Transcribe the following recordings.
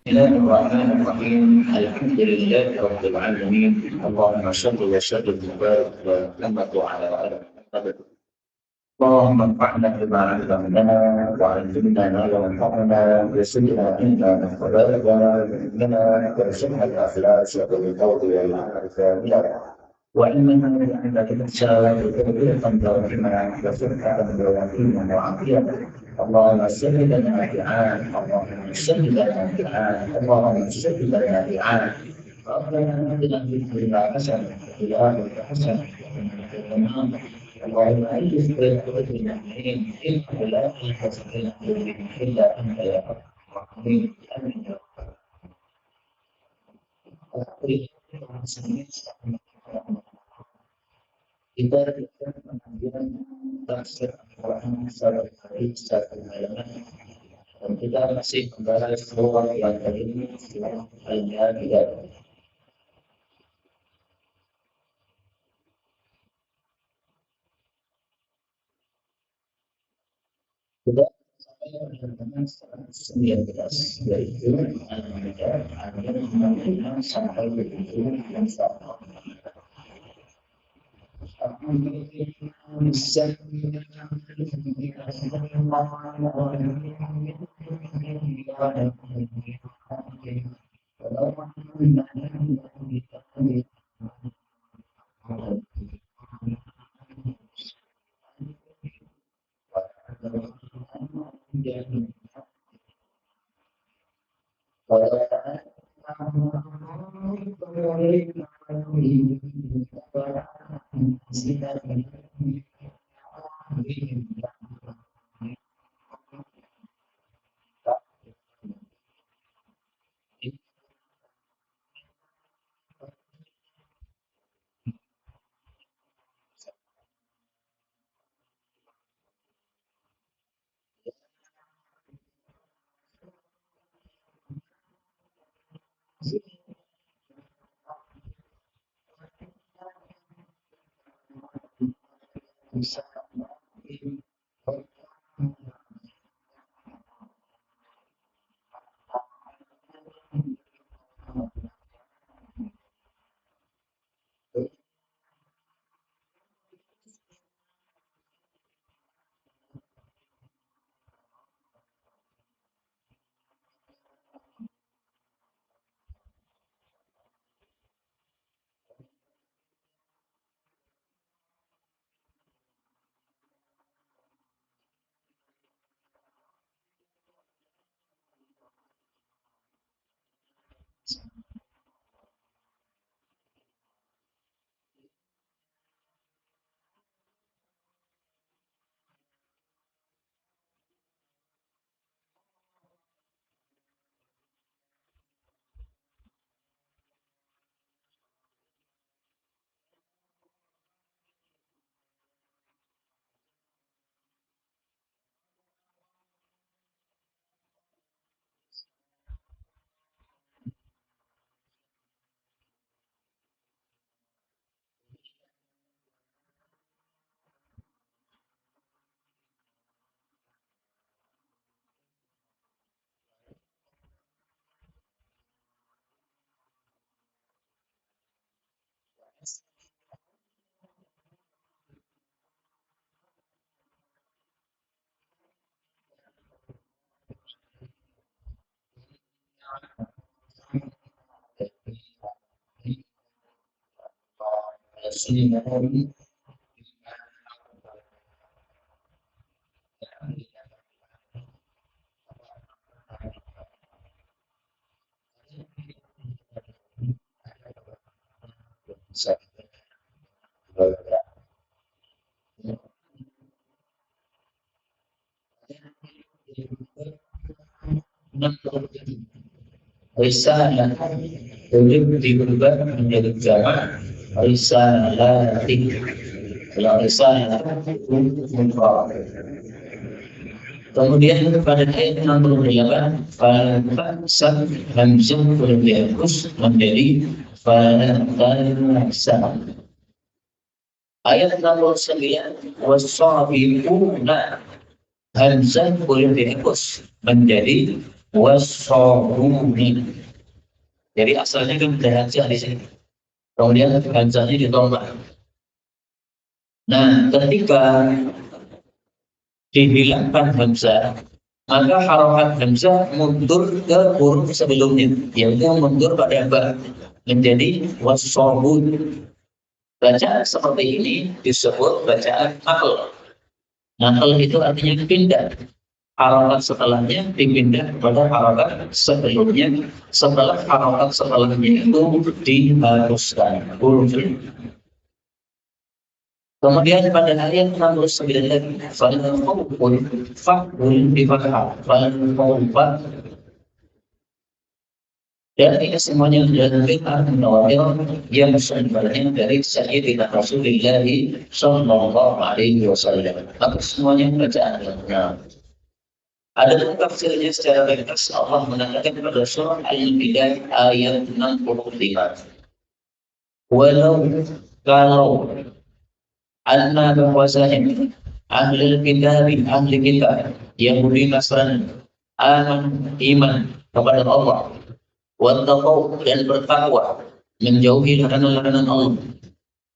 بسم الله الرحمن الرحيم. الحمد لله رب العالمين. اللهم صل وسلم وبارك وانعم على محمد. اللهم انفعنا بما علمتنا وعلمنا ما ينفعنا وزدنا علما وباركنا وارزقنا الاخلاص بالقول والعمل كاملا وعلما عند الانسان وتوفيقا دائما وصحه ويقينا وعافيه. اللهم سهل لنا دعاء، اللهم سهل لنا دعاء، اللهم سهل لنا دعاء. ربنا اتنا في الدنيا حسنه وفي الاخره حسنه وقنا عذاب النار. اللهم ألف بين قلوب المؤمنين إنه لا يلحق بين قلوبهم إلا أنت يا رب الراحمين. آمين يا رب. Kita mengambil tafsir Al-Quran secara hadis secara malaman, dan kita masih membahas surah yang kelima, surah Al-Maidah. Kita sampai pada surah 19, yaitu Al-Maidah, ayat 65 sampai 71. Risalah wujud diubah menjadi jamak risalatik. Kalau risalah kemudian pada ayat 68 fa'sal hamzah boleh dihapus menjadi fa'sal. Ayat 69 wasabiquna hamzah boleh dihapus menjadi was-sabuni. Jadi asalnya kan ada hamzah di sini. Kemudian hamzahnya ditambah. Nah, ketika dihilangkan hamzah, maka harokat hamzah mundur ke huruf sebelumnya, yaitu mundur pada ba menjadi was-sabun. Bacaan seperti ini disebut bacaan naql. Naql itu artinya pindah. Harokat setelahnya dipindah kepada harokat sebelumnya. Setelah harokat setelahnya itu diharuskan hurufnya. Kemudian pada ayat 69 lagi, fa'ul di fathah, dan ini semuanya adalah bid'ah nawafil yang sumbernya dari Sayyidina Rasulullah Sallallahu Alaihi Wasallam. Maka semuanya bacaan yang benar. Ada tafsirnya secara ringkas. Allah mengatakan pada surah Al-Baqarah ayat 65. Walau kalau anna bahwasanya ahli kitab Yahudi Nasrani iman kepada Allah, wattaqau dan bertakwa menjauhi larangan-larangan Allah,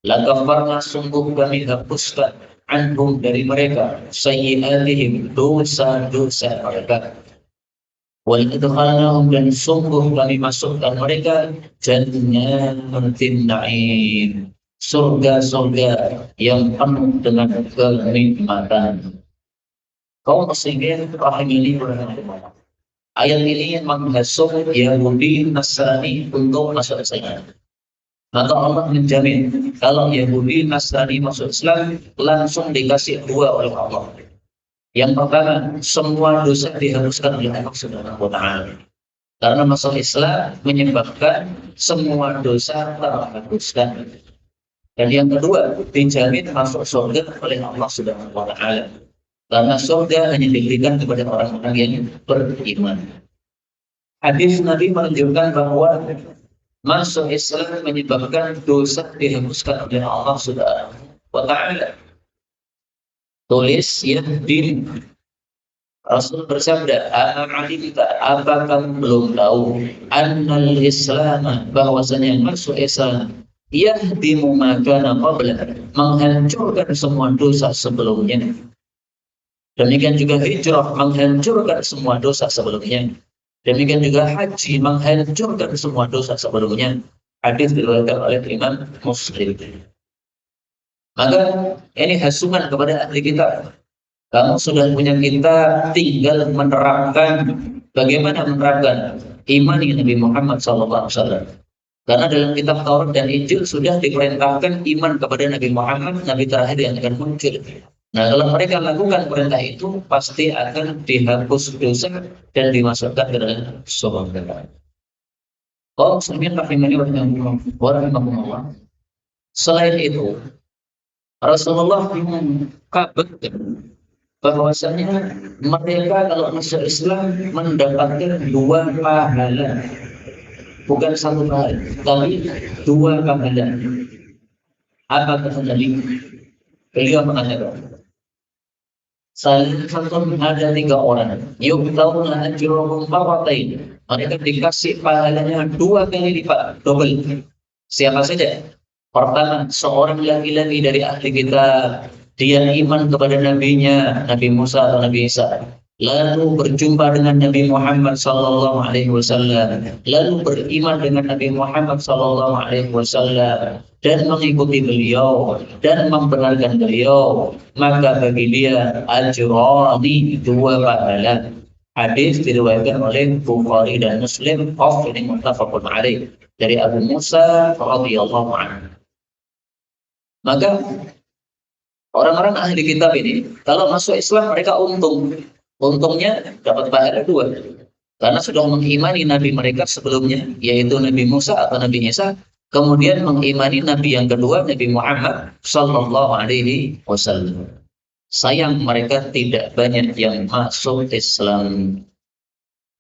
lakafarna sungguh kami hapuskan anhum dari mereka sayyi'atihim dosa-dosa mereka, wal idkhalnahum dan sungguh kami masukkan mereka jannatin na'im, surga-surga yang penuh dengan kenikmatan. Kaum muslimin rahimani wa rahimakumullah. Ayat ini menghasut Yahudi Nasrani untuk masuk Islam. Maka Allah menjamin kalau Yahudi Nasrani masuk Islam langsung dikasih dua oleh Allah. Yang pertama, semua dosa dihapuskan oleh Allah Subhanahu wa Ta'ala. Karena masuk Islam menyebabkan semua dosa terhapuskan. Dan yang kedua, dijamin masuk surga oleh Allah Subhanahu wa Ta'ala. Karena surga hanya diberikan kepada orang-orang yang beriman. Hadis Nabi menunjukkan bahwa masuk Islam menyebabkan dosa dihapuskan oleh Allah Subhanahu wa Ta'ala. Tulis ya din. Rasul bersabda, apakah kamu belum tahu annal Islam, bahwasanya masuk Islam yahdimu ma kana qabla, menghancurkan semua dosa sebelumnya. Demikian juga hijrah menghancurkan semua dosa sebelumnya. Demikian juga haji menghancurkan semua dosa sebelumnya. Hadis diriwayatkan oleh Imam Muslim. Maka ini hasuman kepada ahli kitab. Kamu sudah punya kitab, tinggal menerapkan. Bagaimana menerapkan iman dengan Nabi Muhammad SAW. Karena dalam kitab Taurat dan Injil sudah diperintahkan iman kepada Nabi Muhammad, Nabi terakhir yang akan muncul. Nah, kalau mereka lakukan perintah itu, pasti akan dihapus dosa dan dimasukkan ke dalam surga. Kaum muslimin rahimani wa rahimakumullah. Selain itu, Rasulullah mengkabarkan bahwasanya mereka kalau masuk Islam mendapatkan dua pahala, bukan satu pahala, tapi dua pahala. Apa kata Nabi? Beliau mengatakan, ada 3 orang, yu'tawna ajrahum marratain. Mereka dikasih pahalanya 2 kali lipat, double. Siapa saja? Pertama, seorang laki-laki dari ahli kitab, dia iman kepada nabinya, Nabi Musa atau Nabi Isa. Lalu berjumpa dengan Nabi Muhammad sallallahu alaihi wasallam, lalu beriman dengan Nabi Muhammad sallallahu alaihi wasallam dan mengikuti beliau dan membenarkan beliau, maka bagi dia ajrani 2 pahala. Hadis diriwayatkan oleh Bukhari dan Muslim, ini muttafaqun alaih, dari Abu Musa radhiyallahu anhu. Maka orang-orang ahli kitab ini kalau masuk Islam mereka untungnya dapat pahala 2. Karena sudah mengimani nabi mereka sebelumnya, yaitu Nabi Musa atau Nabi Isa, kemudian mengimani nabi yang kedua, Nabi Muhammad sallallahu alaihi wasallam. Sayang mereka tidak banyak yang masuk Islam.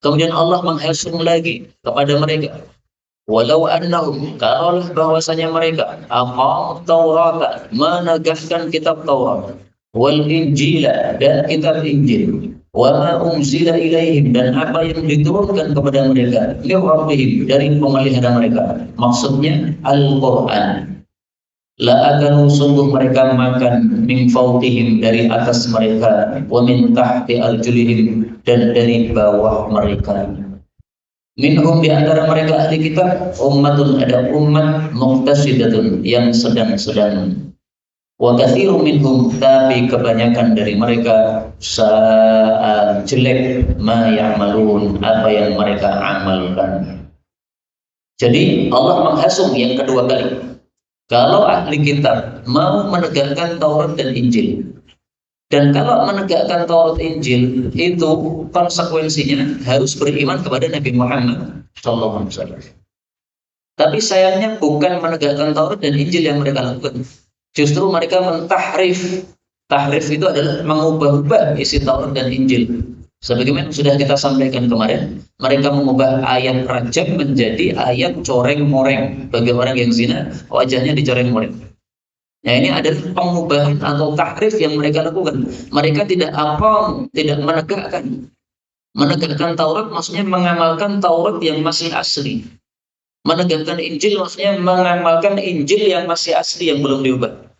Kemudian Allah menghasung lagi kepada mereka, walau annahum, kalaulah bahwasanya mereka aqam Taurat, menegakkan kitab Taurat, wal Injil dan kitab Injil, wa ma unzila ilaihim, dan apa yang diturunkan kepada mereka min rabbihim, dari pemelihara mereka, maksudnya Al-Qur'an. La akalu, sungguh mereka makan, min fawqihim, dari atas mereka, wa min tahti arjulihim, dan dari bawah mereka. Minhum, di antara mereka ahli kitab, ummatun, ada umat, muqtasidatun, yang sedang-sedang. Wa katsirun minhum, tapi kebanyakan dari mereka, sa'a, jelek, ma ya'malun, apa yang mereka amalkan. Jadi Allah menghasung yang kedua kali. Kalau ahli kitab mau menegakkan Taurat dan Injil, dan kalau menegakkan Taurat Injil itu konsekuensinya harus beriman kepada Nabi Muhammad SAW. Tapi sayangnya bukan menegakkan Taurat dan Injil yang mereka lakukan. Justru mereka mentahrif. Tahrif itu adalah mengubah-ubah isi Taurat dan Injil. Sebagaimana sudah kita sampaikan kemarin, mereka mengubah ayat rajam menjadi ayat coreng-moreng. Bagi orang yang zina, wajahnya dicoreng-moreng. Nah, ini adalah pengubahan atau tahrif yang mereka lakukan. Mereka tidak menegakkan. Menegakkan Taurat maksudnya mengamalkan Taurat yang masih asli. Menegakkan Injil maksudnya mengamalkan Injil yang masih asli, yang belum diubah.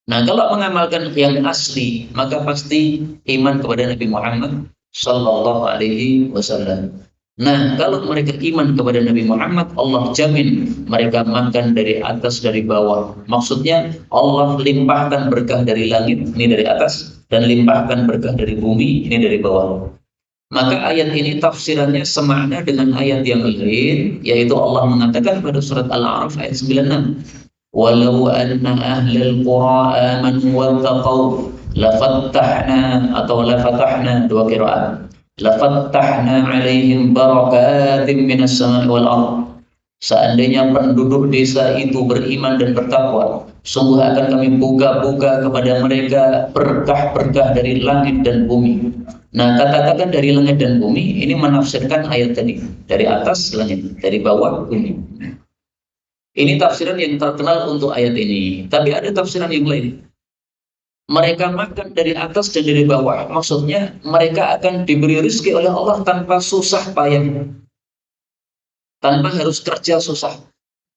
Nah, kalau mengamalkan yang asli, maka pasti iman kepada Nabi Muhammad Sallallahu Alaihi Wasallam. Nah, kalau mereka iman kepada Nabi Muhammad, Allah jamin mereka makan dari atas, dari bawah. Maksudnya Allah limpahkan berkah dari langit, ini dari atas, dan limpahkan berkah dari bumi, ini dari bawah. Maka ayat ini tafsirannya semakna dengan ayat yang lain, yaitu Allah mengatakan pada surat Al-A'raf ayat 96, walau anna ahlal qura amanu wattaqau lafattahna, atau lafatahna, dua qiraat, lafattahna alaihim barakatim minas sama'i wal ardh. Seandainya penduduk desa itu beriman dan bertakwa, sungguh akan kami buka-buka kepada mereka berkah-berkah dari langit dan bumi. Nah, kata-kata dari langit dan bumi ini menafsirkan ayat tadi. Dari atas langit, dari bawah bumi. Ini tafsiran yang terkenal untuk ayat ini. Tapi ada tafsiran yang lain. Mereka makan dari atas dan dari bawah. Maksudnya mereka akan diberi rezeki oleh Allah tanpa susah payah. Tanpa harus kerja susah.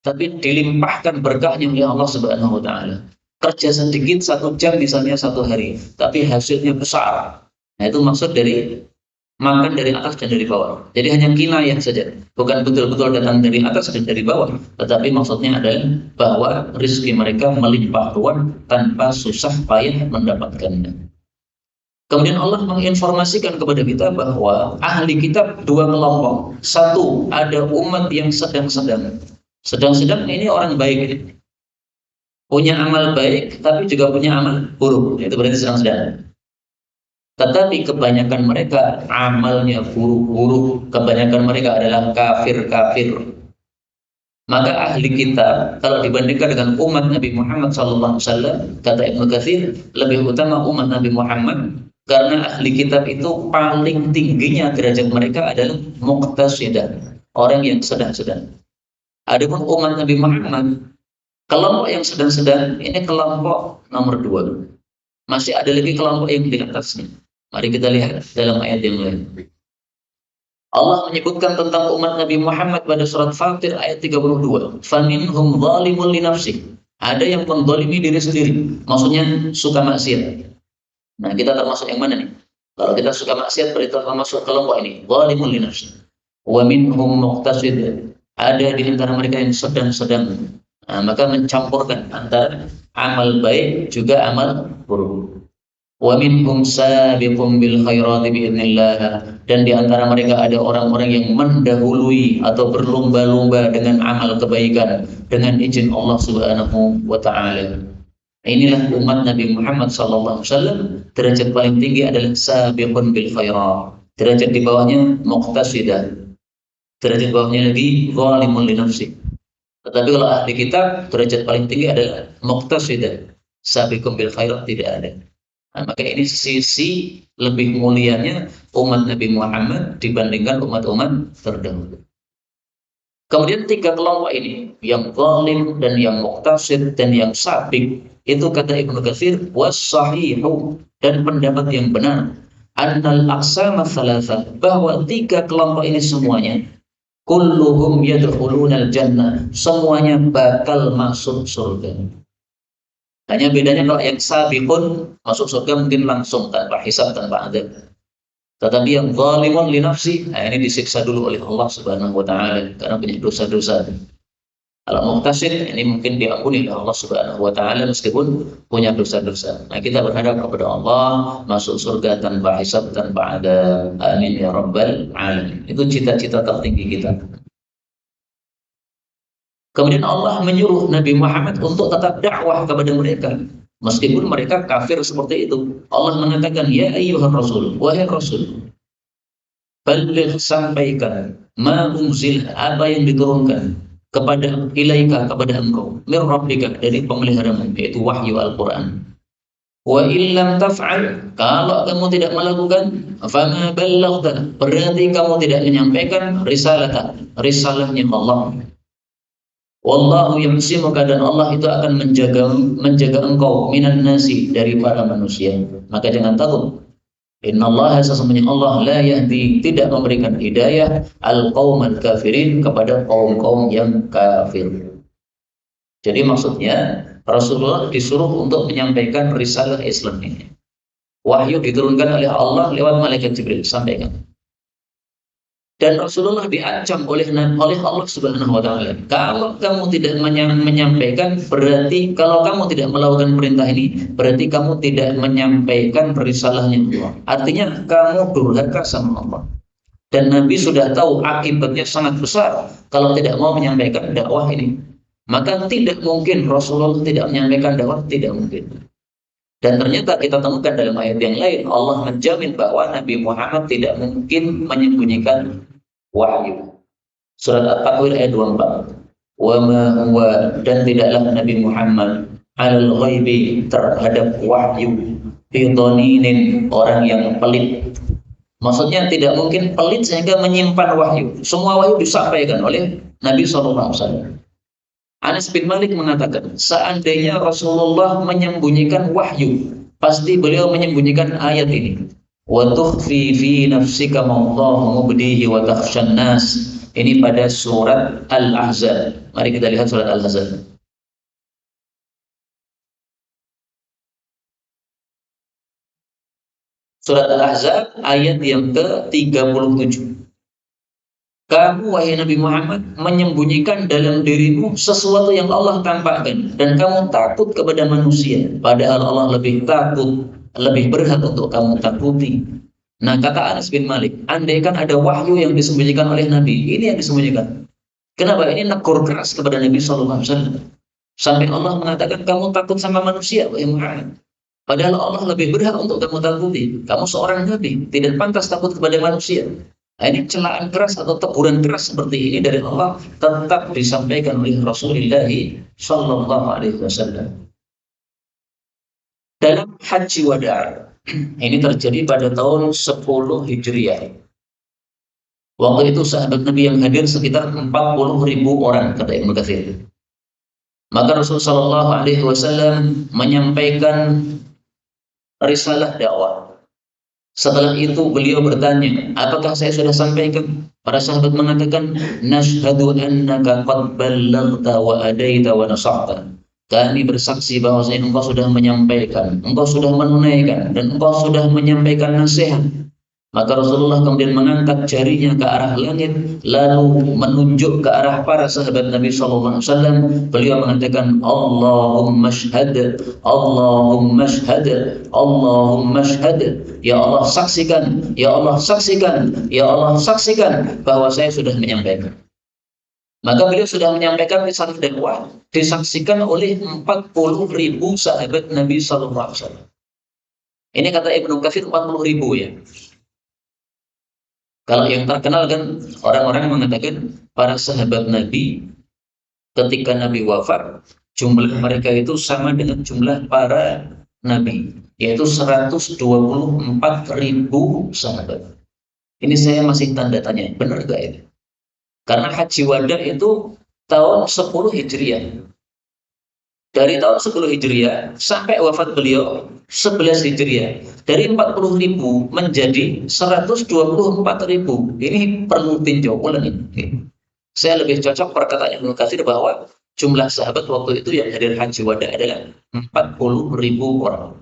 Tapi dilimpahkan berkahnya oleh Allah Subhanahu wa Ta'ala. Kerja sedikit 1 jam misalnya 1 hari, tapi hasilnya besar. Nah, itu maksud dari makan dari atas dan dari bawah. Jadi hanya kinayah saja, bukan betul-betul datang dari atas dan dari bawah. Tetapi maksudnya adalah bahwa rezeki mereka melimpah ruah tanpa susah payah mendapatkannya. Kemudian Allah menginformasikan kepada kita bahwa ahli kitab 2 kelompok. 1, ada umat yang sedang-sedang. Sedang-sedang ini orang baik, punya amal baik, tapi juga punya amal buruk. Itu berarti sedang-sedang. Tetapi kebanyakan mereka amalnya buruk-buruk. Kebanyakan mereka adalah kafir-kafir. Maka ahli kitab, kalau dibandingkan dengan umat Nabi Muhammad SAW, kata Ibnu Katsir, lebih utama umat Nabi Muhammad. Karena ahli kitab itu paling tingginya derajat mereka adalah muqtasidah, orang yang sedang-sedang. Adapun umat Nabi Muhammad, kelompok yang sedang-sedang, ini kelompok nomor 2. Masih ada lagi kelompok yang di atasnya. Mari kita lihat dalam ayat yang lain. Allah menyebutkan tentang umat Nabi Muhammad pada surat Fatir ayat 32. Faminhum zalimun li nafsihi. Ada yang menzalimi diri sendiri. Maksudnya suka maksiat. Nah, kita termasuk yang mana nih? Kalau kita suka maksiat, berarti termasuk kelompok ini. Zalimun li nafsihi. Wa minhum muqtasid. Ada di antara mereka yang sedang-sedang. Nah, maka mencampurkan antara amal baik juga amal buruk. Wa minhum sabiqun bil khairati biidznillah, dan di antara mereka ada orang-orang yang mendahului atau berlomba-lomba dengan amal kebaikan dengan izin Allah Subhanahu wa Ta'ala. Inilah umat Nabi Muhammad sallallahu alaihi wasallam. Derajat paling tinggi adalah sabiqun bil khairat. Derajat di bawahnya muqtasidah. Derajat bawahnya lagi zalimun li nafsi. Tetapi kalau ahli kitab, derajat paling tinggi adalah muqtasidah. Sabiqun bil khairat tidak ada. Nah, maka ini sisi lebih mulianya umat Nabi Muhammad dibandingkan umat-umat terdahulu. Kemudian 3 kelompok ini, yang zalim dan yang muqtasid dan yang sabiq, itu kata Ibnu Katsir was sahihu, dan pendapat yang benar annal aqsama thalatha, bahwa 3 kelompok ini semuanya kulluhum yadkhulunal jannah, semuanya bakal masuk surga. Hanya bedanya kalau yang sabiqun masuk surga mungkin langsung tanpa hisab, tanpa adab. Tetapi yang zalimun li nafsi, nah ini disiksa dulu oleh Allah Subhanahu wa taala karena punya dosa-dosa. Kalau muhtasin ini mungkin diampuni oleh Allah Subhanahu wa taala meskipun punya dosa-dosa. Nah, kita berharap kepada Allah masuk surga tanpa hisab, tanpa adab. Amin ya rabbal alamin. Itu cita-cita tertinggi kita. Kemudian Allah menyuruh Nabi Muhammad untuk tetap dakwah kepada mereka. Meskipun mereka kafir seperti itu. Allah mengatakan, ya ayyuhar rasul, wahai rasul, baligh, sampaikan, ma unzil, apa yang diturunkan kepada ilaika, kepada engkau, mir rabbika, dari pemeliharamu, yaitu wahyu Al-Quran. Wa illam taf'al, kalau kamu tidak melakukan, fama ballaghta, berarti kamu tidak menyampaikan risalahnya Allah. Wallahu yamsimuka, dan Allah itu akan menjaga engkau minan nasi, dari para manusia. Maka jangan takut. Innallaha, sesungguhnya Allah, la yahdi, tidak memberikan hidayah al-qaumal kafirin, kepada kaum-kaum yang kafir. Jadi maksudnya Rasulullah disuruh untuk menyampaikan risalah Islam ini. Wahyu diturunkan oleh Allah lewat malaikat Jibril, sampaikan. Dan Rasulullah diancam oleh Allah Subhanahu wa taala. Kalau kamu tidak menyampaikan, berarti kalau kamu tidak melakukan perintah ini, berarti kamu tidak menyampaikan risalahnya Allah. Artinya kamu durhaka sama Allah. Dan Nabi sudah tahu akibatnya sangat besar kalau tidak mau menyampaikan dakwah ini. Maka tidak mungkin Rasulullah tidak menyampaikan dakwah, tidak mungkin. Dan ternyata kita temukan dalam ayat yang lain, Allah menjamin bahwa Nabi Muhammad tidak mungkin menyembunyikan wahyu. Surat At-Takwir ayat 24. Wa ma huwa, dan tidaklah Nabi Muhammad alal ghaibi, terhadap wahyu, bidhaninin, orang yang pelit. Maksudnya tidak mungkin pelit sehingga menyimpan wahyu. Semua wahyu disampaikan oleh Nabi SAW. Anas bin Malik mengatakan, seandainya Rasulullah menyembunyikan wahyu, pasti beliau menyembunyikan ayat ini. Wa tukhfi fi nafsika ma Allahu mubdihi wa takhshan nas. Ini pada surat Al-Ahzab. Mari kita lihat surat Al-Ahzab. Surat Al-Ahzab ayat yang ke-37. Kamu, wahai Nabi Muhammad, menyembunyikan dalam dirimu sesuatu yang Allah tampakkan, dan kamu takut kepada manusia, padahal Allah lebih berhak untuk kamu takuti. Nah, kata Anas bin Malik, andaikan ada wahyu yang disembunyikan oleh Nabi, ini yang disembunyikan. Kenapa? Ini negur keras kepada Nabi SAW. Sampai Allah mengatakan, kamu takut sama manusia, wahai Muhammad. Padahal Allah lebih berhak untuk kamu takuti. Kamu seorang Nabi, tidak pantas takut kepada manusia. Nah, ini celaan keras atau teguran keras seperti ini dari Allah tetap disampaikan oleh Rasulullah Sallallahu Alaihi Wasallam dalam Haji Wada'. Ini terjadi pada tahun 10 Hijriah. Waktu itu sahabat Nabi yang hadir sekitar 40.000 orang, kata Ibnu Katsir. Maka Rasulullah Sallallahu Alaihi Wasallam menyampaikan risalah dakwah. Setelah itu beliau bertanya, apakah saya sudah sampaikan? Para sahabat mengatakan, nashhadu annaka qad ballaghta wa adaita wa nasahta. Kami bersaksi bahwa engkau sudah menyampaikan, engkau sudah menunaikan, dan engkau sudah menyampaikan nasihat. Maka Rasulullah kemudian mengangkat jarinya ke arah langit, lalu menunjuk ke arah para sahabat Nabi SAW. Beliau mengatakan, Allahumma shhad, Allahumma shhad, Allahumma shhad. Ya Allah saksikan, Ya Allah saksikan, Ya Allah saksikan bahwa saya sudah menyampaikan. Maka beliau sudah menyampaikan risalah dakwah, disaksikan oleh 40.000 sahabat Nabi SAW. Ini kata Ibnu Katsir 40.000 ya. Kalau yang terkenal kan orang-orang mengatakan para sahabat Nabi ketika Nabi wafat, jumlah mereka itu sama dengan jumlah para Nabi, yaitu 124.000 sahabat. Ini saya masih tanda tanya, benar gak ini? Karena Haji Wada itu tahun 10 Hijriah. Dari tahun 10 Hijriah sampai wafat beliau 11 Hijriah. dari 40.000 menjadi 124.000. Ini perlu tinjau ulang ini. Saya lebih cocok perkataan Ibnu Katsir bahwa jumlah sahabat waktu itu yang hadir haji wada adalah 40.000 orang.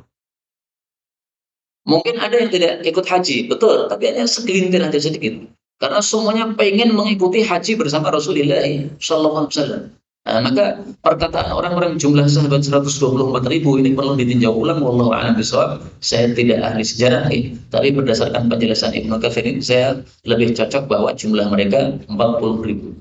Mungkin ada yang tidak ikut haji, betul, tapi hanya segelintir aja sedikit. Karena semuanya pengen mengikuti haji bersama Rasulullah SAW. Nah, maka perkataan orang-orang jumlah sahabat 124.000 ini perlu ditinjau ulang. Wallahu a'lam bishawab. Saya tidak ahli sejarah, tapi berdasarkan penjelasan Ibnu Katsir ini saya lebih cocok bahwa jumlah mereka 40.000.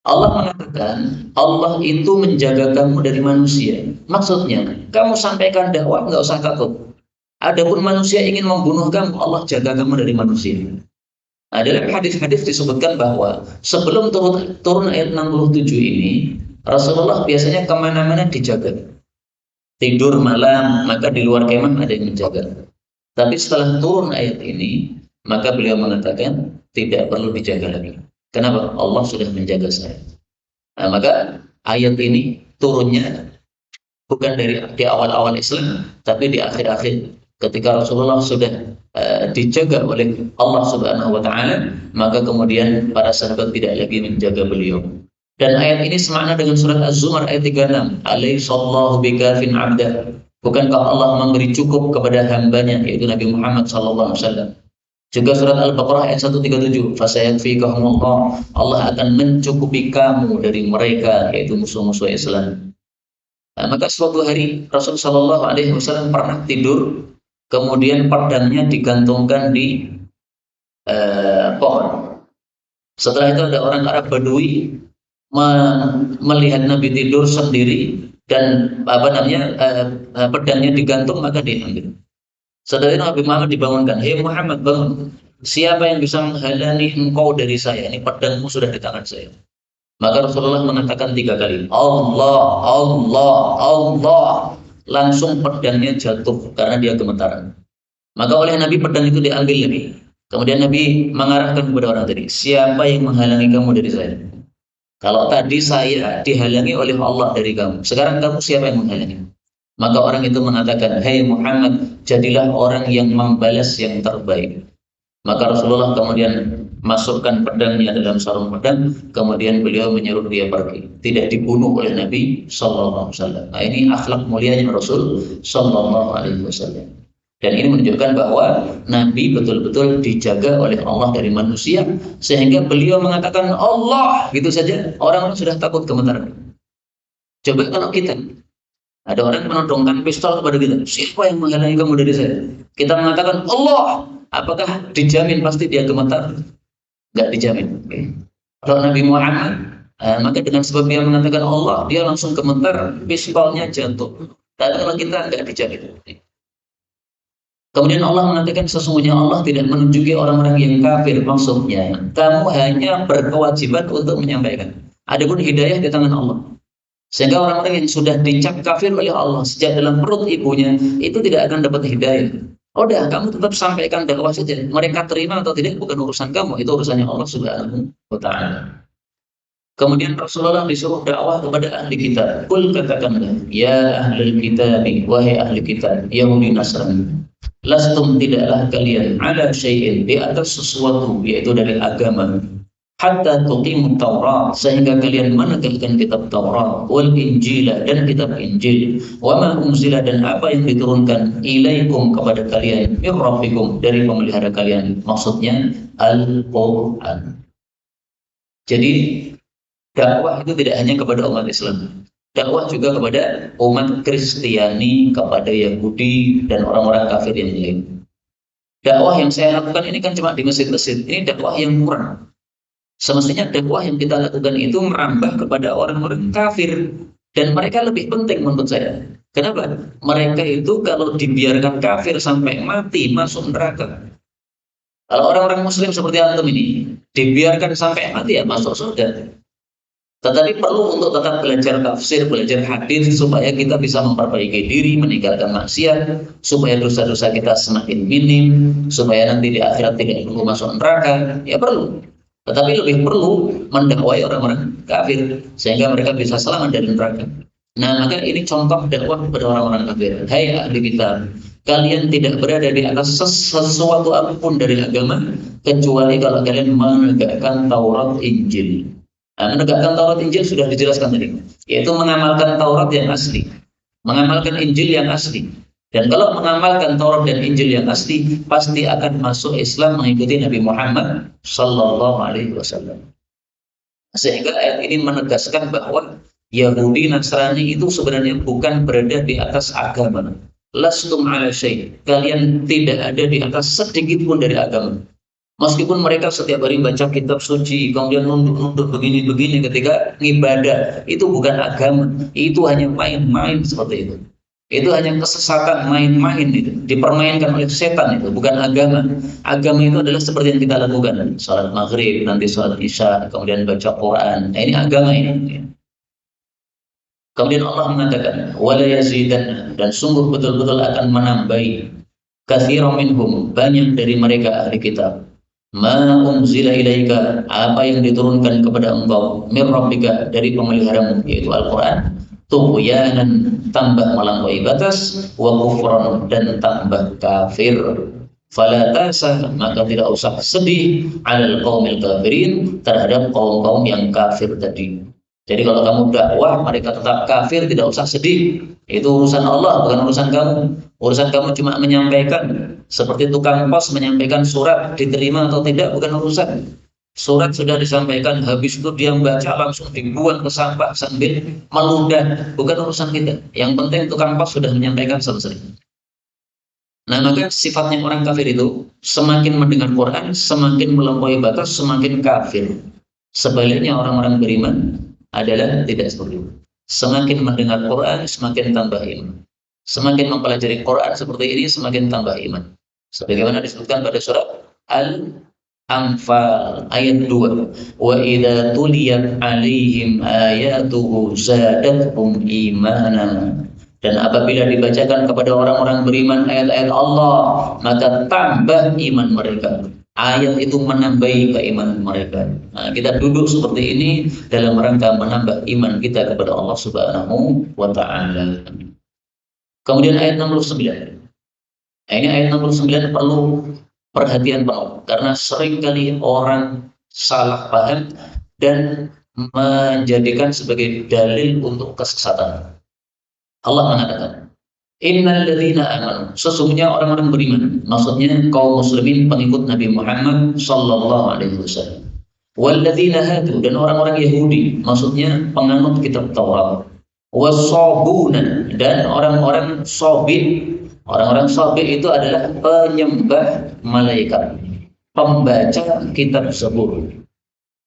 Allah mengatakan Allah itu menjaga kamu dari manusia. Maksudnya kamu sampaikan dakwah nggak usah takut. Adapun manusia ingin membunuh kamu, Allah jaga kamu dari manusia. Nah, dalam hadis-hadis disebutkan bahwa sebelum turun ayat 67 ini, Rasulullah biasanya kemana-mana dijaga. Tidur malam, maka di luar kemah ada yang menjaga. Tapi setelah turun ayat ini, maka beliau mengatakan tidak perlu dijaga lagi. Kenapa? Allah sudah menjaga saya. Nah, maka ayat ini turunnya bukan di awal-awal Islam, tapi di akhir-akhir. Ketika Rasulullah sudah dijaga oleh Allah Subhanahu wa Ta'ala, maka kemudian para sahabat tidak lagi menjaga beliau. Dan ayat ini semakna dengan surat Az-Zumar ayat 36. Alaysallahu bikafin 'abdah. Bukankah Allah memberi cukup kepada hambanya, yaitu Nabi Muhammad SAW. Juga surat Al-Baqarah ayat 137. Fasayakfikahumullah. Allah akan mencukupi kamu dari mereka, yaitu musuh-musuh Islam. Nah, maka suatu hari Rasulullah SAW pernah tidur, kemudian pedangnya digantungkan di pohon. Setelah itu ada orang Arab Badui melihat Nabi tidur sendiri dan pedangnya digantung, maka diambil. Setelah itu Nabi Muhammad dibangunkan, "Hei Muhammad, bangun. Siapa yang bisa menghalangi engkau dari saya? Ini pedangmu sudah di tangan saya." Maka Rasulullah mengatakan 3 kali, Allah, Allah, Allah. Langsung pedangnya jatuh karena dia gemetaran. Maka oleh Nabi pedang itu diambil lagi. Kemudian Nabi mengarahkan kepada orang tadi, siapa yang menghalangi kamu dari saya? Kalau tadi saya dihalangi oleh Allah dari kamu, sekarang kamu siapa yang menghalangi? Maka orang itu mengatakan, "Hai Muhammad, jadilah orang yang membalas yang terbaik." Maka Rasulullah kemudian masukkan pedangnya dalam sarung pedang, kemudian beliau menyuruh dia pergi. Tidak dibunuh oleh Nabi Sallallahu Alaihi Wasallam. Nah, ini akhlak mulianya Rasul Sallallahu Alaihi Wasallam. Dan ini menunjukkan bahwa Nabi betul-betul dijaga oleh Allah dari manusia, sehingga beliau mengatakan Allah gitu saja, orang-orang sudah takut gemetar. Coba kalau kita, ada orang menodongkan pistol kepada kita, siapa yang menghalangi kamu dari saya? Kita mengatakan Allah, apakah dijamin pasti dia gemetar? Nggak dijamin. Kalau Nabi Muhammad, maka dengan sebab dia mengatakan Allah, dia langsung gemetar, pistolnya jatuh. Dan kalau kita nggak dijamin. Kemudian Allah mengatakan sesungguhnya Allah tidak menunjuki orang-orang yang kafir. Maksudnya, kamu hanya berkewajiban untuk menyampaikan. Adapun hidayah di tangan Allah. Sehingga orang-orang yang sudah dicap kafir oleh Allah sejak dalam perut ibunya, itu tidak akan dapat hidayah. Udah, kamu tetap sampaikan dakwah saja. Mereka terima atau tidak bukan urusan kamu, itu urusannya Allah Subhanahu wa Ta'ala. Kemudian Rasulullah disuruh dakwah kepada ahli kitab. Qul, katakanlah, ya ahli kitab, wahai ahli kitab, Yahudi Nasrani. Lastum, tidaklah kalian ala syai'in, di atas sesuatu, yaitu dari agama, hatta tuqimut Taurat, sehingga kalian menegakkan kitab Taurat, wal Injil, dan kitab Injil, wa ma unzila, dan apa yang diturunkan ilaikum, kepada kalian, mir rabbikum, dari pemelihara kalian, maksudnya Al-Quran. Jadi dakwah itu tidak hanya kepada umat Islam, dakwah juga kepada umat Kristiani, kepada Yahudi dan orang-orang kafir yang lain. Dakwah yang saya lakukan ini kan cuma di masjid-masjid, ini dakwah yang kurang. Semestinya dakwah yang kita lakukan itu merambah kepada orang-orang kafir, dan mereka lebih penting menurut saya. Kenapa? Mereka itu kalau dibiarkan kafir sampai mati masuk neraka. Kalau orang-orang Muslim seperti antum ini dibiarkan sampai mati ya masuk surga. Tetapi perlu untuk tetap belajar tafsir, belajar hadis, supaya kita bisa memperbaiki diri, meninggalkan maksiat, supaya dosa-dosa kita semakin minim, supaya nanti di akhirat tidak perlu masuk neraka. Ya perlu. Tetapi lebih perlu mendakwai orang-orang kafir, sehingga mereka bisa selamat dari neraka. Nah, maka ini contoh dakwah kepada orang-orang kafir. Hai ahli kitab, kalian tidak berada di atas sesuatu apapun dari agama kecuali kalau kalian menegakkan Taurat Injil. Nah, menegakkan Taurat Injil sudah dijelaskan tadi, yaitu mengamalkan Taurat yang asli, mengamalkan Injil yang asli. Dan kalau mengamalkan Taurat dan Injil yang asli, pasti akan masuk Islam mengikuti Nabi Muhammad Sallallahu Alaihi Wasallam. Sehingga ayat ini menegaskan bahwa Yahudi Nasrani itu sebenarnya bukan berada di atas agama. Lastum ala syai'. Kalian tidak ada di atas sedikit pun dari agama. Meskipun mereka setiap hari baca kitab suci, kemudian nunduk-nunduk begini-begini ketika ibadah, itu bukan agama. Itu hanya main-main seperti itu. Itu hanya kesesatan, main-main itu, dipermainkan oleh setan, itu bukan agama. Agama itu adalah seperti yang kita lakukan, salat maghrib, nanti salat isya, kemudian baca Quran. Nah, ini agama ini. Kemudian Allah mengatakan, wala yazidanna, dan sungguh betul-betul akan menambahi katsiran minhum, banyak dari mereka ahli kitab, ma unzila ilaika, apa yang diturunkan kepada engkau, mir rabbika, dari pemeliharamu, yaitu Al-Quran, tughyanan, tambah melampaui batas, wa kufran, dan tambah kafir. Fala tasa, maka tidak usah sedih, alal qaumil kafirin, terhadap kaum-kaum yang kafir tadi. Jadi kalau kamu dakwah mereka tetap kafir, tidak usah sedih. Itu urusan Allah, bukan urusan kamu. Urusan kamu cuma menyampaikan, seperti tukang pos menyampaikan surat diterima atau tidak, bukan urusan. Surat sudah disampaikan, habis itu dia membaca langsung dibuang ke sampah sambil meludah, bukan urusan kita. Yang penting tukang pos sudah menyampaikan, selesai. Nah, maka sifatnya orang kafir itu semakin mendengar Quran, semakin melampaui batas, semakin kafir. Sebaliknya orang-orang beriman adalah tidak seperti itu. Semakin mendengar Quran, semakin tambah iman. Semakin mempelajari Quran seperti ini, semakin tambah iman. Sebagaimana disebutkan pada surat Al-Anfal ayat 2. Wa idza tuliyat 'alaihim ayatuhu zadatuhum imana. Dan apabila dibacakan kepada orang-orang beriman ayat-ayat Allah, maka tambah iman mereka. Ayat itu menambahi keimanan mereka. Nah, kita duduk seperti ini dalam rangka menambah iman kita kepada Allah Subhanahu wa Ta'ala. Kemudian ayat 69. Nah, ini ayat 69 perlu perhatian penuh karena seringkali orang salah paham dan menjadikan sebagai dalil untuk kesesatan. Allah mengatakan, innal ladzina amanu, sesungguhnya orang-orang beriman, maksudnya kaum muslimin pengikut Nabi Muhammad sallallahu alaihi wasallam. Wal ladzina hadu, dan orang-orang Yahudi, maksudnya penganut kitab Taurat. Wasabuna, dan orang-orang sabi. Orang-orang sabi itu adalah penyembah malaikat, pembaca kitab Zabur.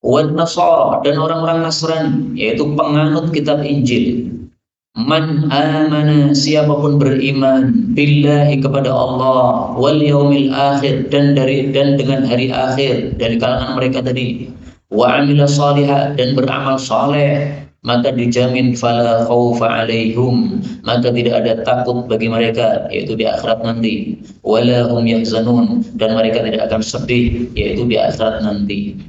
Wan Nasara, dan orang-orang Nasrani, yaitu penganut kitab Injil. Man amana, siapapun beriman billahi, kepada Allah, wal yaumil akhir, dan dengan hari akhir dari kalangan mereka tadi, wa amila salihah, dan beramal saleh, maka dijamin fala khaufa alaihim, maka tidak ada takut bagi mereka, yaitu di akhirat nanti, wala hum yahzanun, dan mereka tidak akan sedih, yaitu di akhirat nanti.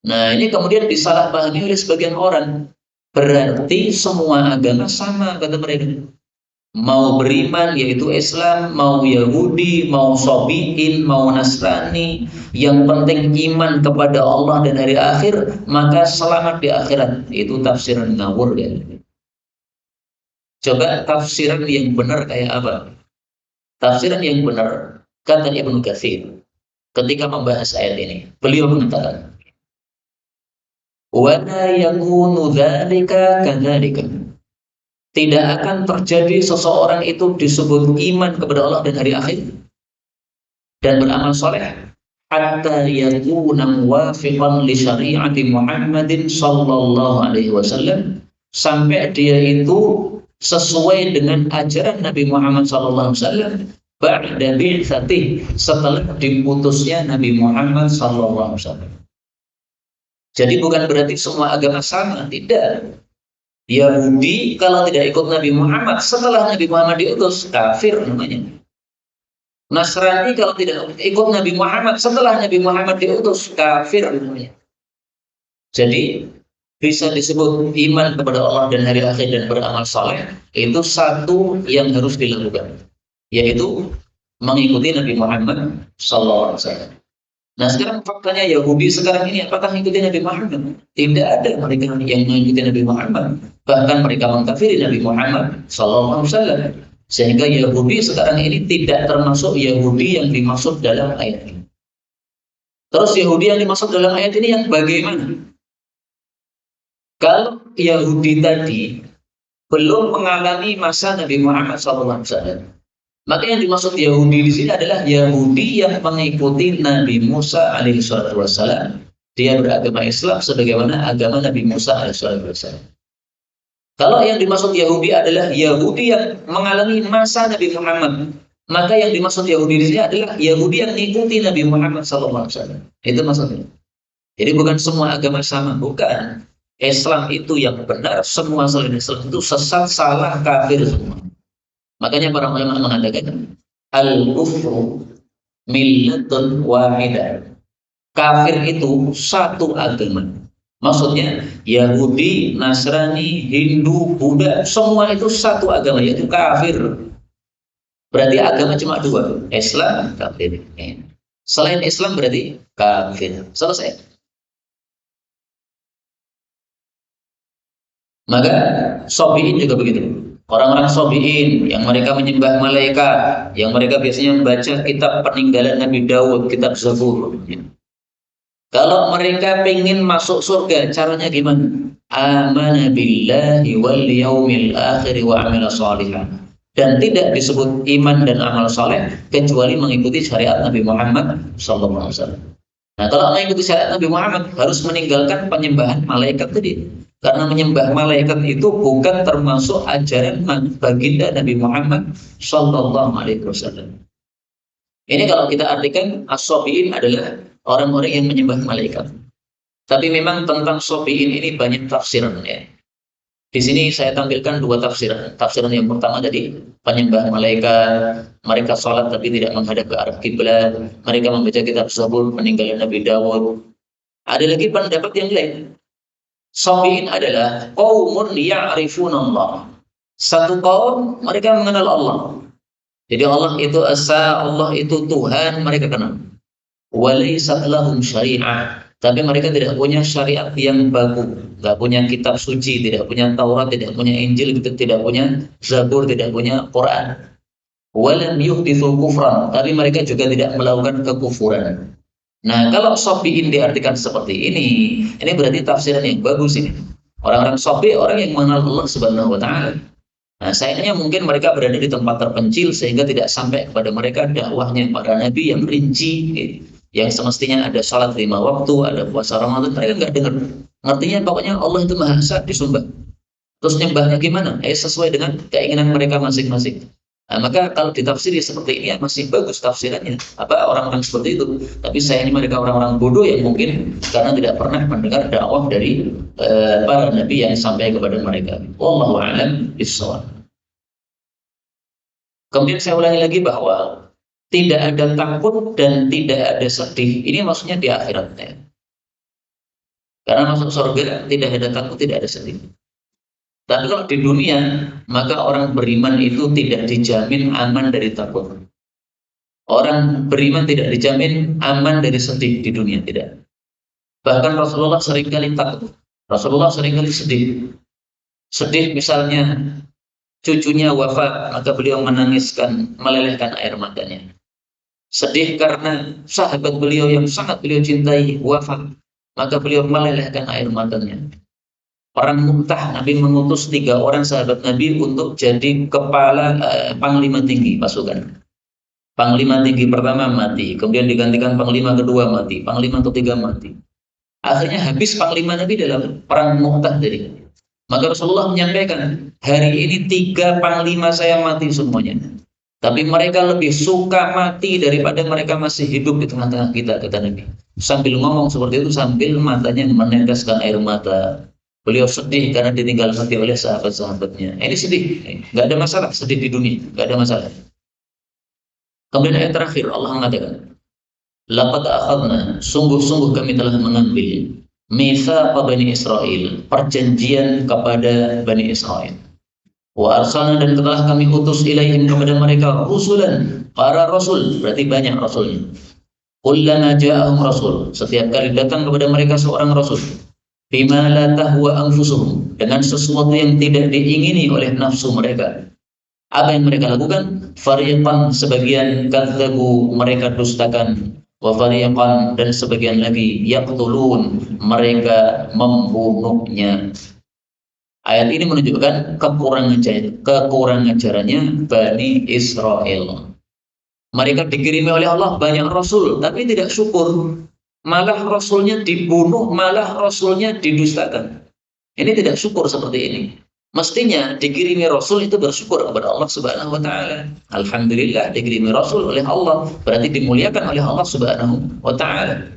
Nah, ini kemudian disalahpahami oleh sebagian orang. Berarti semua agama sama, kata mereka. Mau beriman yaitu Islam, mau Yahudi, mau Sabiin, mau Nasrani, yang penting iman kepada Allah dan hari akhir, maka selamat di akhirat. Itu tafsiran ngawur ya. Coba tafsiran yang benar kayak apa? Tafsiran yang benar, kata Ibnu Katsir ketika membahas ayat ini, beliau mengatakan, wala yakunu dzalika kadzalika. Tidak akan terjadi seseorang itu disebut iman kepada Allah dan hari akhir dan beramal soleh hatta yakuna muwafiqan li syari'ati Muhammadin sallallahu alaihi wasallam, sampai dia itu sesuai dengan ajaran Nabi Muhammad sallallahu alaihi wasallam ba'da bi'tsati, setelah diputusnya Nabi Muhammad sallallahu alaihi wasallam. Jadi bukan berarti semua agama sama, tidak. Yahudi kalau tidak ikut Nabi Muhammad setelah Nabi Muhammad diutus, kafir namanya. Nasrani kalau tidak ikut Nabi Muhammad setelah Nabi Muhammad diutus, kafir namanya. Jadi bisa disebut iman kepada Allah dan hari akhir dan beramal saleh, itu satu yang harus dilakukan, yaitu mengikuti Nabi Muhammad SAW. Nah sekarang faktanya Yahudi sekarang ini apakah mengikuti Nabi Muhammad? Tidak ada mereka yang mengikuti Nabi Muhammad. Bahkan mereka mengkafiri Nabi Muhammad SAW. Sehingga Yahudi sekarang ini tidak termasuk Yahudi yang dimaksud dalam ayat ini. Terus Yahudi yang dimaksud dalam ayat ini yang bagaimana? Kalau Yahudi tadi belum mengalami masa Nabi Muhammad SAW, maka yang dimaksud Yahudi di sini adalah Yahudi yang mengikuti Nabi Musa alaihissalam. Dia beragama Islam sebagaimana agama Nabi Musa alaihissalam. Kalau yang dimaksud Yahudi adalah Yahudi yang mengalami masa Nabi Muhammad, maka yang dimaksud Yahudi di sini adalah Yahudi yang mengikuti Nabi Muhammad SAW. Itu maksudnya. Jadi bukan semua agama sama, bukan. Islam itu yang benar, semua selain Islam itu sesat, salah, kafir semua. Makanya para ulama mengatakan al-kufru millatun wahidah. Kafir itu satu agama. Maksudnya Yahudi, Nasrani, Hindu, Buddha, semua itu satu agama, yaitu kafir. Berarti agama cuma dua, Islam, kafir. Selain Islam berarti kafir. Selesai. Maka Sobiin juga begitu. Orang-orang Sobiin yang mereka menyembah malaikat, yang mereka biasanya membaca kitab peninggalan Nabi Daud, kitab Zabur. Kalau mereka ingin masuk surga, caranya gimana? Amana billahi wal yaumil akhir wa amila shalihan. Dan tidak disebut iman dan amal saleh kecuali mengikuti syariat Nabi Muhammad SAW. Nah, kalau mengikuti syariat Nabi Muhammad harus meninggalkan penyembahan malaikat tadi. Karena menyembah malaikat itu bukan termasuk ajaran baginda Nabi Muhammad SAW. Ini kalau kita artikan as-Sobiin adalah orang-orang yang menyembah malaikat. Tapi memang tentang Sobiin ini banyak tafsiran ya. Di sini saya tampilkan dua tafsiran. Tafsiran yang pertama tadi penyembah malaikat, mereka sholat tapi tidak menghadap ke arah kiblat, mereka membaca kitab Zabur peninggalan Nabi Dawud. Ada lagi pendapat yang lain. Sobiin adalah qaumun ya'rifunallah. Satu kaum mereka mengenal Allah. Jadi Allah itu asa, Allah itu Tuhan, mereka kenal. Walaysa lahum syari'ah. Tapi mereka tidak punya syariat yang baku, tidak punya kitab suci, tidak punya Taurat, tidak punya Injil, tidak punya Zabur, tidak punya Quran. Walam yuhditsu kufran, tapi mereka juga tidak melakukan kekufuran. Nah, kalau Sobiin diartikan seperti ini berarti tafsiran yang bagus ini. Orang-orang Sobi, orang yang mengenal Allah Subhanahu wa Ta'ala. Nah, sayangnya mungkin mereka berada di tempat terpencil sehingga tidak sampai kepada mereka dakwahnya para nabi yang rinci, yang semestinya ada salat 5 waktu, ada puasa Ramadan, mereka nggak dengar. Ngertinya pokoknya Allah itu Maha Esa disembah. Terus nyembahnya gimana? Sesuai dengan keinginan mereka masing-masing. Nah, maka kalau ditafsiri seperti ini ya masih bagus tafsirannya. Orang-orang seperti itu. Tapi sayangnya mereka orang-orang bodoh yang mungkin karena tidak pernah mendengar dakwah dari para nabi yang sampai kepada mereka. Wallahu a'lam bishawab. Kemudian saya ulangi lagi bahwa tidak ada takut dan tidak ada sedih. Ini maksudnya di akhiratnya. Karena masuk surga tidak ada takut, tidak ada sedih. Tapi kalau di dunia, maka orang beriman itu tidak dijamin aman dari takut. Orang beriman tidak dijamin aman dari sedih di dunia, tidak. Bahkan Rasulullah seringkali takut. Rasulullah seringkali sedih. Sedih misalnya cucunya wafat, maka beliau menangiskan, melelehkan air matanya. Sedih karena sahabat beliau yang sangat beliau cintai wafat, maka beliau melelehkan air matanya. Perang Mu'tah, Nabi mengutus 3 orang sahabat Nabi untuk jadi kepala panglima tinggi pasukan. Panglima tinggi pertama mati, kemudian digantikan panglima kedua mati, panglima ketiga mati. Akhirnya habis panglima Nabi dalam perang Mu'tah tadi. Maka Rasulullah menyampaikan, hari ini 3 panglima saya mati semuanya. Tapi mereka lebih suka mati daripada mereka masih hidup di tengah-tengah kita, kata Nabi. Sambil ngomong seperti itu, sambil matanya meneteskan air mata. Beliau sedih karena ditinggal mati oleh sahabat-sahabatnya. Ini sedih, nggak ada masalah sedih di dunia, nggak ada masalah. Kemudian ayat terakhir Allah mengatakan, laqad akhadna, sungguh-sungguh kami telah mengambil mitsaq Bani Israel, perjanjian kepada Bani Israel. Wa arsalna, dan telah kami utus ilaihim kepada mereka rusulan, para rasul, berarti banyak rasulnya. Kullama ja'ahum rasul, setiap kali datang kepada mereka seorang rasul, bima la tahwa anfusuhum, dengan sesuatu yang tidak diingini oleh nafsu mereka. Apa yang mereka lakukan? Fariqan, sebagian kadzabu, mereka dustakan, wa fariqan, dan sebagian lagi yaqtulun, mereka membunuhnya. Ayat ini menunjukkan kekurangan ajarannya Bani Israel. Mereka dikirimi oleh Allah banyak rasul, tapi tidak syukur. Malah rasulnya dibunuh, malah rasulnya didustakan. Ini tidak syukur seperti ini. Mestinya dikirimi rasul itu bersyukur kepada Allah Subhanahu wa taala. Alhamdulillah dikirimi rasul oleh Allah, berarti dimuliakan oleh Allah Subhanahu wa taala.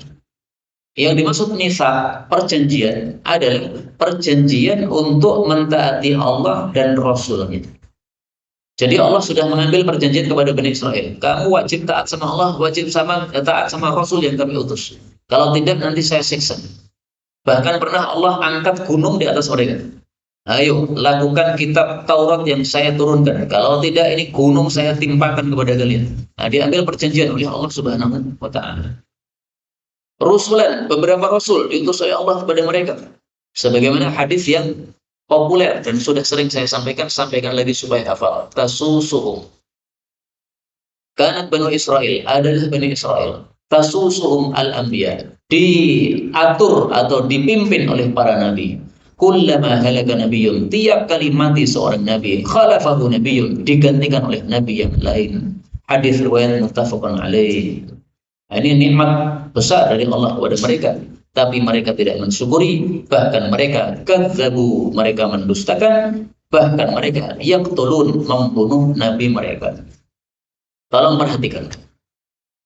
Yang dimaksud mitsaq, perjanjian, adalah perjanjian untuk mentaati Allah dan rasulnya. Jadi Allah sudah mengambil perjanjian kepada Bani Israel. Kamu wajib taat sama Allah, wajib taat sama rasul yang kami utus. Kalau tidak nanti saya siksa. Bahkan pernah Allah angkat gunung di atas mereka. Ayo, lakukan kitab Taurat yang saya turunkan. Kalau tidak, ini gunung saya timpakan kepada kalian. Nah, diambil perjanjian oleh Allah Subhanahu wa ta'ala. Rusulan, beberapa rasul diutus oleh Allah kepada mereka. Sebagaimana hadis yang populer dan sudah sering saya sampaikan lagi supaya hafal. Tasusuhum. Kanat Bani Israel, adalah Bani Israel. Tasusuhum al-anbiya. Diatur atau dipimpin oleh para nabi. Kullama halaka nabiyyun, tiap kali mati seorang nabi, khalafahu nabiyyun, digantikan oleh nabi yang lain. Hadis riwayat muttafaqun alaih. Ini nikmat besar dari Allah kepada mereka, tapi mereka tidak mensyukuri, bahkan mereka kadzabu, mereka mendustakan, bahkan mereka yaqtulun, membunuh nabi mereka. Tolong perhatikan.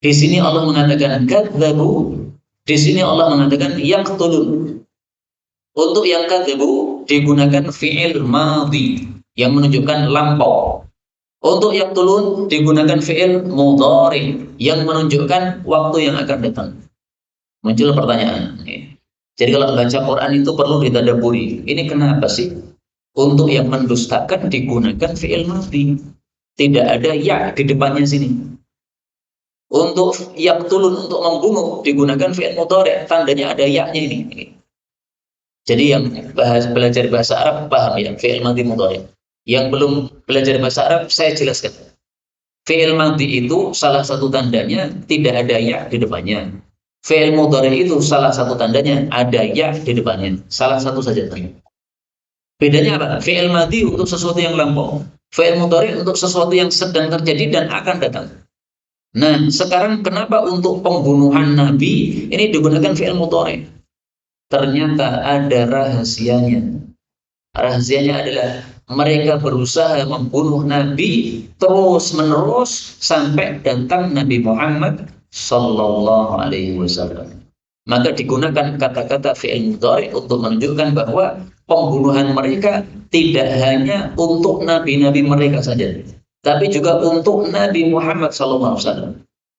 Di sini Allah mengatakan kadzabu, di sini Allah mengatakan yaqtulun. Untuk yang kadzabu digunakan fi'il madhi yang menunjukkan lampau. Untuk yang yaqtulun digunakan fi'il mudhari yang menunjukkan waktu yang akan datang. Muncul pertanyaan. Jadi kalau baca Quran itu perlu ditadabburi. Ini kenapa sih? Untuk yang mendustakan digunakan fi'il madhi. Tidak ada ya di depannya sini. Untuk yaqtulun, untuk membunuh, digunakan fi'il mudhari, tandanya ada ya-nya ini. Jadi yang belajar bahasa Arab paham ya, fi'il madhi mudhari. Yang belum belajar bahasa Arab, saya jelaskan. Fi'il madhi itu salah satu tandanya tidak ada ya di depannya. Fi'il mudhari itu salah satu tandanya ada ya di depannya. Salah satu saja tadi. Bedanya apa? Fi'il madhi untuk sesuatu yang lampau. Fi'il mudhari untuk sesuatu yang sedang terjadi dan akan datang. Nah, sekarang kenapa untuk pembunuhan Nabi ini digunakan fi'il mudhari? Ternyata ada rahasianya. Rahasianya adalah mereka berusaha membunuh Nabi terus-menerus sampai datang Nabi Muhammad sallallahu alaihi wasallam. Maka digunakan kata-kata fi'il mudhari untuk menunjukkan bahwa pembunuhan mereka tidak hanya untuk nabi-nabi mereka saja, tapi juga untuk Nabi Muhammad sallallahu alaihi wasallam.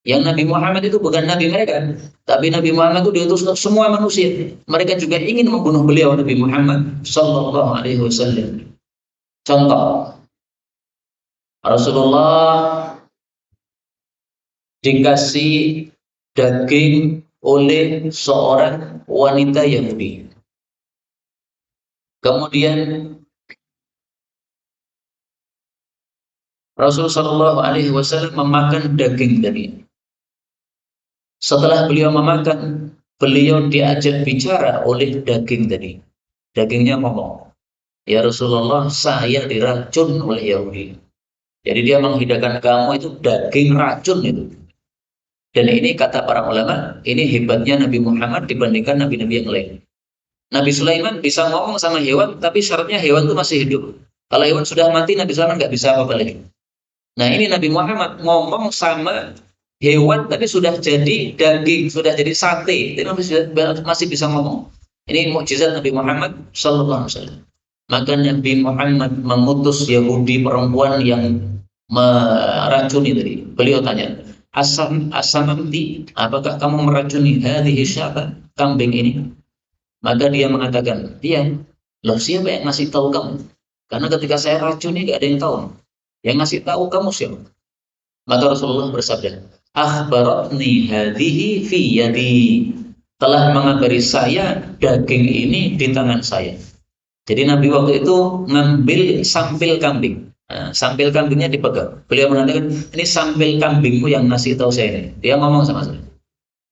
Yang Nabi Muhammad itu bukan Nabi mereka, tapi Nabi Muhammad itu diutus untuk semua manusia. Mereka juga ingin membunuh beliau, Nabi Muhammad sallallahu alaihi wasallam. Contoh, Rasulullah dikasih daging oleh seorang wanita Yahudi. Kemudian Rasulullah sallallahu alaihi wasallam memakan daging tadi. Setelah beliau memakan, beliau diajak bicara oleh daging tadi. Dagingnya ngomong, ya Rasulullah, saya diracun oleh Yahudi. Jadi dia menghidangkan kamu itu daging racun itu. Dan ini kata para ulama, ini hebatnya Nabi Muhammad dibandingkan nabi-nabi yang lain. Nabi Sulaiman bisa ngomong sama hewan, tapi syaratnya hewan itu masih hidup. Kalau hewan sudah mati, Nabi Sulaiman nggak bisa apa-apa lagi. Nah, ini Nabi Muhammad ngomong sama hewan tapi sudah jadi daging, sudah jadi sate, tapi masih bisa ngomong. Ini mukjizat Nabi Muhammad sallallahu alaihi wasallam. Maka Nabi Muhammad mengutus Yahudi perempuan yang meracuni tadi. Beliau tanya, asamamti, apakah kamu meracuni hadhihi syata, kambing ini? Maka dia mengatakan, dia, loh siapa yang ngasih tahu kamu? Karena ketika saya racuni gak ada yang tahu. Yang ngasih tahu kamu siapa? Maka Rasulullah bersabda, akhbaratni hadhihi fi yadi. Telah mengabari saya daging ini di tangan saya. Jadi Nabi waktu itu ngambil sampil kambing. Nah, sampil kambingnya dipegang. Beliau mengatakan, ini sampil kambingmu yang ngasih tahu saya ini. Dia ngomong sama saya.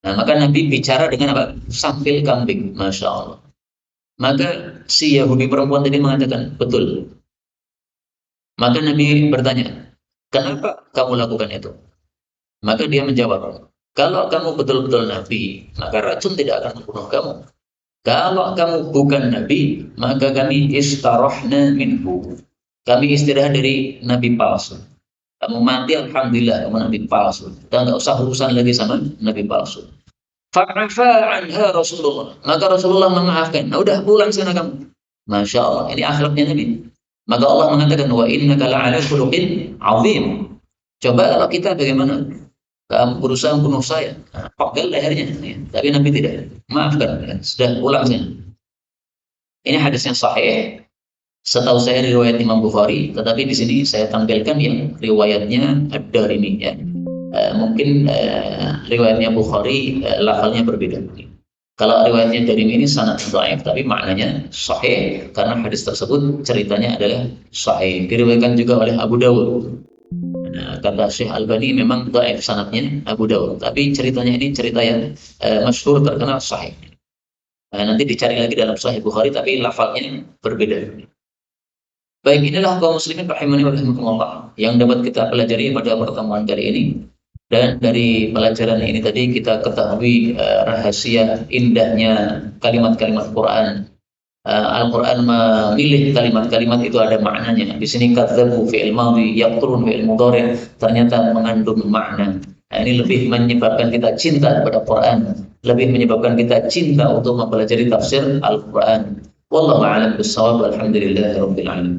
Nah, maka Nabi bicara dengan apa? Sampil kambing. Masya Allah. Maka si Yahudi perempuan tadi mengatakan, betul. Maka Nabi bertanya, kenapa kamu lakukan itu? Maka dia menjawab, kalau kamu betul-betul Nabi, maka racun tidak akan membunuh kamu. Kalau kamu bukan Nabi, maka kami istarohna minhu. Kami istirahat dari Nabi palsu. Kamu mati, alhamdulillah, kamu Nabi palsu. Dan nggak usah urusan lagi sama Nabi palsu. Fa'afa anha Rasulullah. Maka Rasulullah memaafkan. Nah, udah pulang sana kamu. Masya Allah, ini akhlaknya Nabi. Maka Allah mengatakan, wa innaka la'ala khuluqin azim. Coba kalau kita bagaimana? Kamu berusaha membunuh saya, pegel lehernya. Ya. Tapi Nabi tidak. Maafkan, ya. Sudah pulang sana. Ini hadisnya sahih. Setahu saya riwayat Imam Bukhari, tetapi di sini saya tampilkan yang riwayatnya Ad-Darimi ya. Mungkin riwayatnya Bukhari lafalnya berbeda. Kalau riwayatnya Darimi ini sanad dhaif tapi maknanya sahih karena hadis tersebut ceritanya adalah sahih. Diriwayatkan juga oleh Abu Dawud. Nah, kata Syekh Albani memang dhaif sanadnya Abu Dawud, tapi ceritanya ini cerita yang masyhur terkenal sahih. Nanti dicari lagi dalam Sahih Bukhari tapi lafalnya berbeda. Baik, inilah kaum muslimin rahimani wa rahimakumullah yang dapat kita pelajari pada pertemuan kali ini. Dan dari pelajaran ini tadi kita ketahui rahasia indahnya kalimat-kalimat Quran. Al-Quran memilih kalimat-kalimat itu ada maknanya. Di sini kadzabu fi'il madhi, yaqturun fi'il mudhari' ternyata mengandung makna. Nah, ini lebih menyebabkan kita cinta kepada Quran, lebih menyebabkan kita cinta untuk mempelajari tafsir Al-Quran. Wallahu a'lam bishawab. Alhamdulillahirabbil alamin.